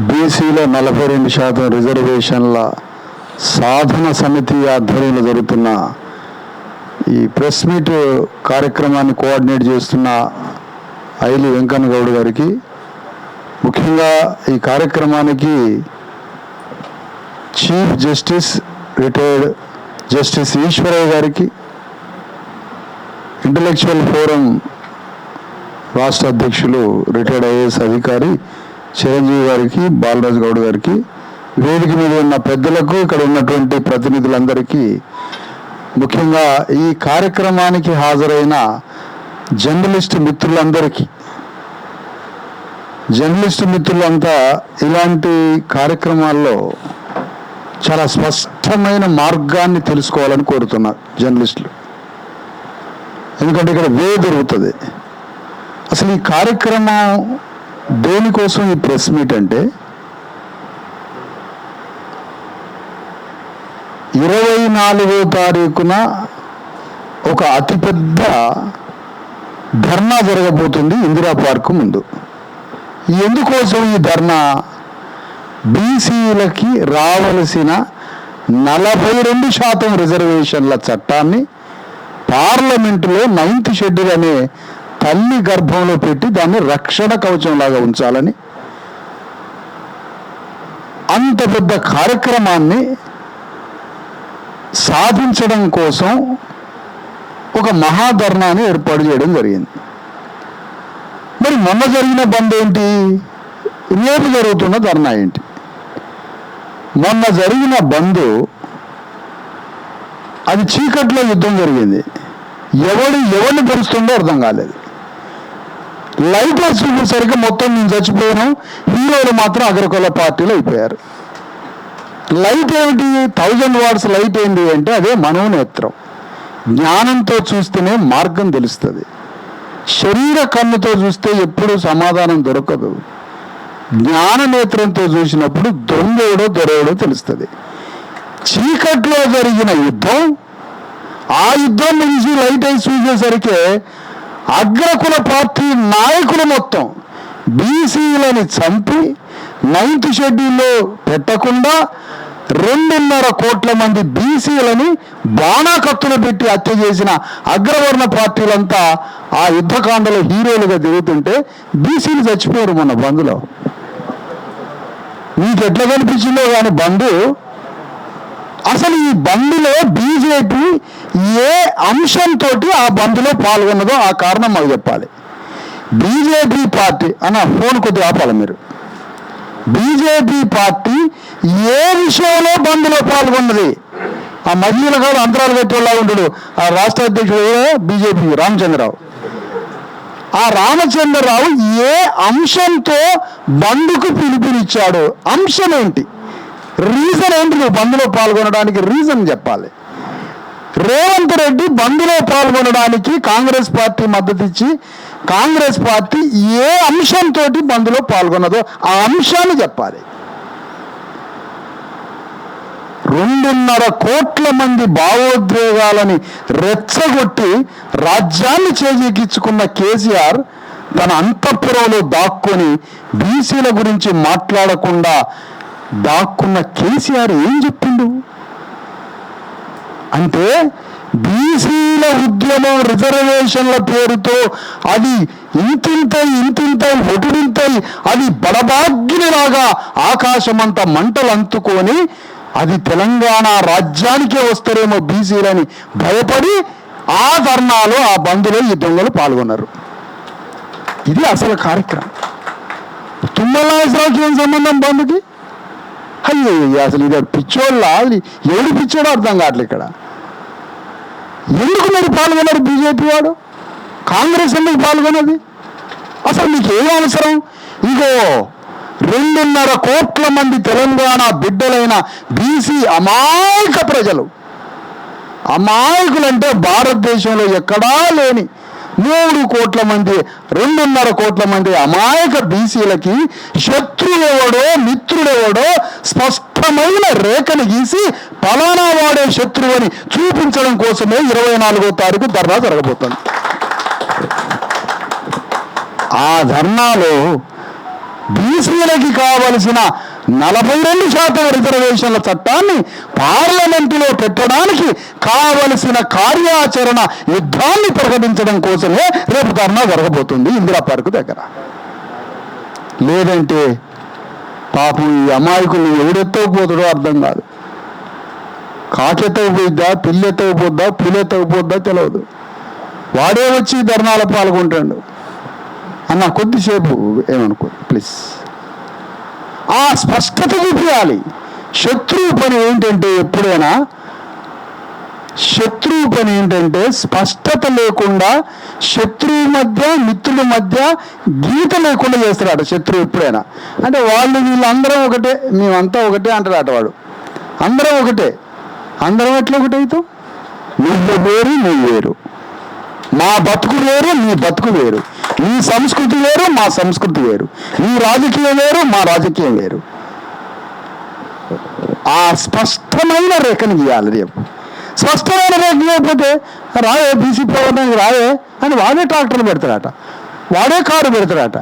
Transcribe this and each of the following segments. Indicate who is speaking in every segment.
Speaker 1: బీసీలో 42% రిజర్వేషన్ల సాధన సమితి ఆధ్వర్యంలో జరుగుతున్న ఈ ప్రెస్ మీట్ కార్యక్రమాన్ని కోఆర్డినేట్ చేస్తున్న ఐలి వెంకన్న గౌడ్ గారికి, ముఖ్యంగా ఈ కార్యక్రమానికి chief justice retired justice Eswaraiah గారికి, ఇంటలెక్చువల్ ఫోరం రాష్ట్ర అధ్యక్షులు రిటైర్డ్ ఐఏఎస్ అధికారి చిరంజీవి గారికి, బాలరాజు గౌడ్ గారికి, వేదిక మీద ఉన్న పెద్దలకు, ఇక్కడ ఉన్నటువంటి ప్రతినిధులందరికీ, ముఖ్యంగా ఈ కార్యక్రమానికి హాజరైన జర్నలిస్ట్ మిత్రులందరికీ, జర్నలిస్ట్ మిత్రులంతా ఇలాంటి కార్యక్రమాల్లో చాలా స్పష్టమైన మార్గాన్ని తెలుసుకోవాలని కోరుతున్నారు జర్నలిస్టులు. ఎందుకంటే ఇక్కడ దొరుకుతుంది. అసలు ఈ కార్యక్రమం దేనికోసం, ఈ ప్రెస్ మీట్ అంటే 24వ తారీఖున ఒక అతిపెద్ద ధర్నా జరగబోతుంది ఇందిరా పార్క్ ముందు. ఎందుకోసం ఈ ధర్నా? బీసీలకి రావలసిన 42% రిజర్వేషన్ల చట్టాన్ని పార్లమెంటులో 9th షెడ్యూల్ అనే తల్లి గర్భంలో పెట్టి దాన్ని రక్షణ కవచంలాగా ఉంచాలని, అంత పెద్ద కార్యక్రమాన్ని సాధించడం కోసం ఒక మహాధర్నాన్ని ఏర్పాటు చేయడం జరిగింది. మరి మొన్న జరిగిన బంద్ ఏంటి? రేపు జరుగుతున్న ధర్నా ఏంటి? మొన్న జరిగిన బంద్ అది చీకట్లో యుద్ధం జరిగింది. ఎవరిని పెరుస్తుందో అర్థం కాలేదు. లైట్ వచ్చేసరికి మొత్తం నేను చచ్చిపోయాను, హీరోలు మాత్రం అగ్రకుల పార్టీలు అయిపోయారు. లైట్ ఏమిటి? 1000 watts లైట్ ఏంటి అంటే అదే మనోనేత్రం. జ్ఞానంతో చూస్తేనే మార్గం తెలుస్తుంది. శరీర కన్నుతో చూస్తే ఎప్పుడు సమాధానం దొరకదు. జ్ఞాన నేత్రంతో చూసినప్పుడు దొంగేడో దొరేడో తెలుస్తుంది. చీకట్లో జరిగిన యుద్ధం, ఆ యుద్ధం నుంచి లైట్ అయి చూసేసరికి అగ్రకుల పార్టీ నాయకులు మొత్తం బీసీలని చంపి 9th షెడ్యూల్లో పెట్టకుండా 2.5 కోట్ల మంది బీసీలని బాణాకత్తులు పెట్టి హత్య చేసిన అగ్రవర్ణ పార్టీలంతా ఆ యుద్ధకాండలో హీరోలుగా తిరుగుతుంటే బీసీలు చచ్చిపోయారు మొన్న బంద్లో. మీకు ఎట్లా కనిపించిందో కానీ బంధు, అసలు ఈ బంద్లో బీజేపీ ఏ అంశంతో ఆ బంద్లో పాల్గొన్నదో ఆ కారణం మాకు చెప్పాలి. బీజేపీ పార్టీ అన్న ఫోన్ కొద్దిగా ఆపాలి మీరు. బీజేపీ పార్టీ ఏ విషయంలో బంద్లో పాల్గొన్నది? ఆ మధ్యలో కాదు అంతరాలు పెట్టేలా ఉంటాడు ఆ రాష్ట్ర అధ్యక్షుడు బీజేపీ రామచంద్రరావు. ఆ రామచంద్రరావు ఏ అంశంతో బంద్కు పిలుపునిచ్చాడు? అంశం ఏంటి? రీజన్ ఏంటి? నువ్వు బంద్లో పాల్గొనడానికి రీజన్ చెప్పాలి. రేవంత్ రెడ్డి బంద్లో పాల్గొనడానికి కాంగ్రెస్ పార్టీ మద్దతు ఇచ్చి కాంగ్రెస్ పార్టీ ఏ అంశంతో బంద్లో పాల్గొన్నదో ఆ అంశాన్ని చెప్పాలి. 2.5 కోట్ల మంది భావోద్వేగాలని రెచ్చగొట్టి రాజ్యాన్ని చేజిక్కించుకున్న కేసీఆర్ తన అంతఃపురంలో దాక్కుని బీసీల గురించి మాట్లాడకుండా దాక్కున్న కేసీఆర్ ఏం చెప్పిండు అంటే, బీసీల ఉద్యమం రిజర్వేషన్ల పేరుతో అది ఇంతింతై ఒటుడింతై అది బడబాగ్గినిలాగా ఆకాశమంతా మంటలు అంతుకొని అది తెలంగాణ రాజ్యానికే వస్తారేమో బీసీలని భయపడి ఆ ధర్నాలో ఆ బంద్లో ఈ దొంగలు పాల్గొన్నారు. ఇది అసలు కార్యక్రమం. తుమ్మల నాగేశ్వరరావుకి ఏం సంబంధం బంద్కి? అయ్యో అసలు ఇది పిచ్చోళ్ళ, ఎవడు పిచ్చోడో అర్థం కావట్లేదు ఇక్కడ. ఎందుకు మీరు పాల్గొన్నారు? బీజేపీ వాడు, కాంగ్రెస్ ఎందుకు పాల్గొన్నది? అసలు మీకు ఏం అవసరం? ఇగో 2.5 కోట్ల మంది తెలంగాణ బిడ్డలైన బీసీ అమాయక ప్రజలు, అమాయకులంటే భారతదేశంలో ఎక్కడా లేని 3 కోట్ల మంది 2.5 కోట్ల మంది అమాయక బీసీలకి శత్రువెవడో మిత్రుడెవడో స్పష్టమైన రేఖను గీసి ఫలానా వాడే శత్రువు అని చూపించడం కోసమే 24వ తారీఖు ధర్నా జరగబోతుంది. ఆ ధర్నాలో బీసీలకి కావలసిన 42% రిజర్వేషన్ల చట్టాన్ని పార్లమెంటులో పెట్టడానికి కావలసిన కార్యాచరణ యుద్ధాన్ని ప్రకటించడం కోసమే రేపు ధర్నా జరగబోతుంది ఇందిరా పార్కు దగ్గర. లేదంటే పాపం ఈ అమాయకుల్ని ఎవడెత్తకపోతాడో అర్థం కాదు. కాకెత్తకపోయిద్దా, పిల్లెత్తకపోద్దా, పులెత్తకపోద్దా తెలియదు. వాడే వచ్చి ధర్నాల పాల్గొంటాడు అన్న. కొద్దిసేపు ఏమనుకో ప్లీజ్. ఆ స్పష్టత చూపించాలి. శత్రువు పని ఏంటంటే ఎప్పుడైనా శత్రువు పని ఏంటంటే స్పష్టత లేకుండా, శత్రువు మధ్య మిత్రుల మధ్య గీత లేకుండా చేస్తాడట శత్రువు ఎప్పుడైనా. అంటే వాళ్ళు వీళ్ళందరం ఒకటే, మేమంతా ఒకటే అంటాడట వాడు. అందరం ఒకటే. అందరం ఎట్లా ఒకటే అవుతాం? నువ్వు వేరు, నువ్వు వేరు, మా బతుకు వేరు, నీ బతుకు వేరు, నీ సంస్కృతి వేరు, మా సంస్కృతి వేరు, నీ రాజకీయం వేరు, మా రాజకీయం వేరు. ఆ స్పష్టమైన రేఖను గీయాలి రేపు. స్పష్టమైన రేఖ లేకపోతే రాయే బీసీ పోవడానికి రాయే అని వాడే ట్రాక్టర్లు పెడతాడట, వాడే కారు పెడతాడట,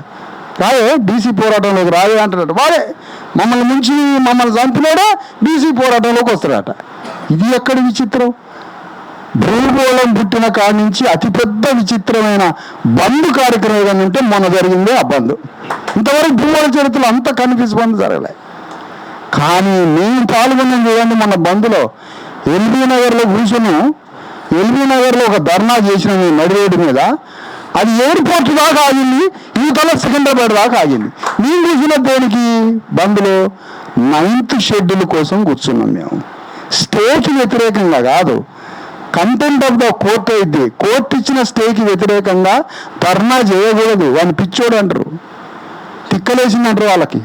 Speaker 1: రాయే బీసీ పోరాటంలోకి రాయే అంటాడట. వాడే మమ్మల్ని ముంచి మమ్మల్ని చంపినాడే బీసీ పోరాటంలోకి వస్తాడట. ఇది ఎక్కడి విచిత్రం? భూగోళం పుట్టిన కాడి నుంచి అతిపెద్ద విచిత్రమైన బంద్ కార్యక్రమం ఏదైనా ఉంటే మొన్న జరిగిందే ఆ బంద్. ఇంతవరకు భూగోళ చరిత్రలో అంత కనిపిస్ బంద్ జరగలే. కానీ మేము పాల్గొన్నాం చూడండి మన బంద్లో. ఎల్బీ నగర్లో కూర్చున్నాం. ఎల్బీ నగర్లో ఒక ధర్నా చేసిన నడి రోడ్డు మీద. అది ఎయిర్పోర్ట్ దాకా ఆగింది, యువతల సికింద్రాబాద్ దాకా ఆగింది. మేము కూర్చున్న దేనికి? బంద్లో 9th షెడ్యూల్ కోసం కూర్చున్నాం మేము. స్టేకి వ్యతిరేకంగా కాదు, కంటెంట్ ఆఫ్ ద కోర్ట్ అయితే కోర్టు ఇచ్చిన స్టేకి వ్యతిరేకంగా ధర్నా చేయకూడదు. వాడిని పిచ్చోడు అంటారు, తిక్కలేసింది అంటారు. వాళ్ళకి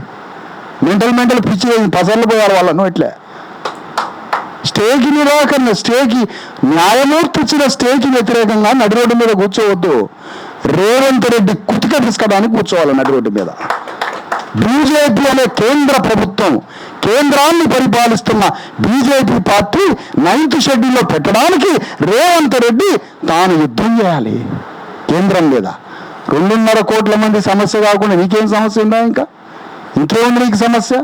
Speaker 1: మెంటల్ పిచ్చి పసర్లు పోయారు వాళ్ళను. ఇట్లా స్టేకి నిరాకరణ, స్టేకి న్యాయమూర్తి ఇచ్చిన స్టేకి వ్యతిరేకంగా నడి రోడ్డు మీద కూర్చోవద్దు. రేవంత్ రెడ్డి కుతిక తీసుకోవడానికి కూర్చోవాలి నడి రోడ్డు మీద. బీజేపీ అనే కేంద్ర ప్రభుత్వం, కేంద్రాన్ని పరిపాలిస్తున్న బీజేపీ పార్టీ 9th షెడ్యూల్లో పెట్టడానికి రేవంత్ రెడ్డి తాను యుద్ధం చేయాలి కేంద్రం మీద. 2.5 కోట్ల మంది సమస్య కాకుండా నీకేం సమస్య ఉందా? ఇంకేముంది నీకు సమస్య?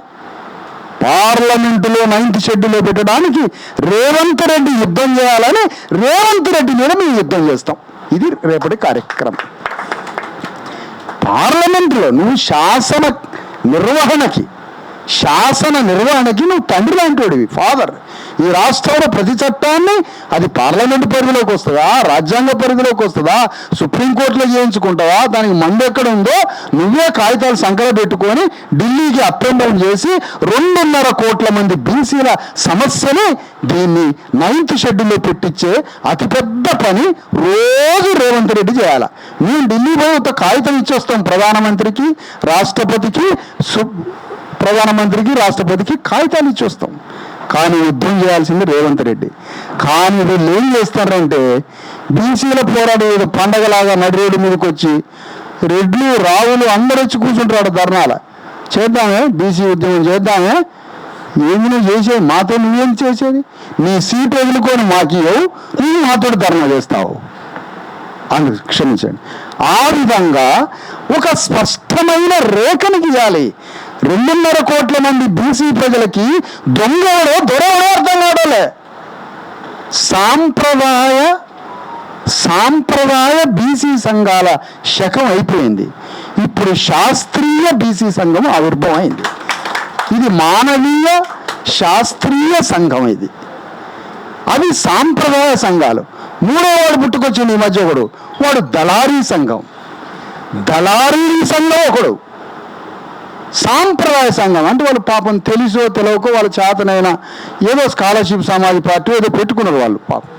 Speaker 1: పార్లమెంటులో 9th షెడ్యూల్లో పెట్టడానికి రేవంత్ రెడ్డి యుద్ధం చేయాలని రేవంత్ రెడ్డి మీద మేము యుద్ధం చేస్తాం. ఇది రేపటి కార్యక్రమం. పార్లమెంటులో నువ్వు శాసన నిర్వహణకి నువ్వు తండ్రి లాంటివాడివి, ఫాదర్. ఈ రాష్ట్రంలో ప్రతి చట్టాన్ని అది పార్లమెంటు పరిధిలోకి వస్తుందా, రాజ్యాంగ పరిధిలోకి వస్తుందా, సుప్రీంకోర్టులో చేయించుకుంటావా, దానికి మంది ఎక్కడ ఉందో నువ్వే కాగితాలు సంకల పెట్టుకొని ఢిల్లీకి అప్ అండ్ డౌన్ చేసి 2.5 కోట్ల మంది బీసీల సమస్యని దీన్ని 9th షెడ్యూల్లో పెట్టించే అతిపెద్ద పని రోజు రేవంత్ రెడ్డి చేయాలి. మేము ఢిల్లీ పోయి ఒక కాగితం ఇచ్చేస్తాం ప్రధానమంత్రికి, రాష్ట్రపతికి కాగితాలు ఇచ్చేస్తాం. కానీ యుద్ధం చేయాల్సింది రేవంత్ రెడ్డి. కానీ వీళ్ళు ఏం చేస్తారంటే బీసీల పోరాటం ఏదో పండగలాగా నడి రోడ్డు మీదకి వచ్చి రెడ్లు రావులు అందరూ వచ్చి కూర్చుంటాడు ధర్నాల. చేద్దామే బీసీ ఉద్యమం చేద్దామే. ఏంది నువ్వు చేసేది? మాతో నువ్వేం చేసేది? నీ సీట్ వదులుకొని మాకు ఇవ్వవు, నువ్వు మాతో ధర్నా చేస్తావు అని క్షమించండి. ఆ విధంగా ఒక స్పష్టమైన రేఖను గీయాలి. 2.5 కోట్ల మంది బీసీ ప్రజలకి దొంగవడో దొరవడో అర్థం కావడలే. సాంప్రదాయ బీసీ సంఘాల శకం అయిపోయింది. ఇప్పుడు శాస్త్రీయ బీసీ సంఘం ఆవిర్భావం అయింది. ఇది మానవీయ శాస్త్రీయ సంఘం. ఇది అవి సాంప్రదాయ సంఘాలు. 3వ వాడు పుట్టుకొచ్చింది ఈ మధ్య వాడు దళారీ సంఘం ఒకడు. సాంప్రదాయ సంఘం అంటే వాళ్ళు పాపం తెలుసో తెలియకో వాళ్ళ చేతనైనా ఏదో స్కాలర్షిప్ సమాజ్ పార్టీ ఏదో పెట్టుకున్నారు వాళ్ళు పాపం.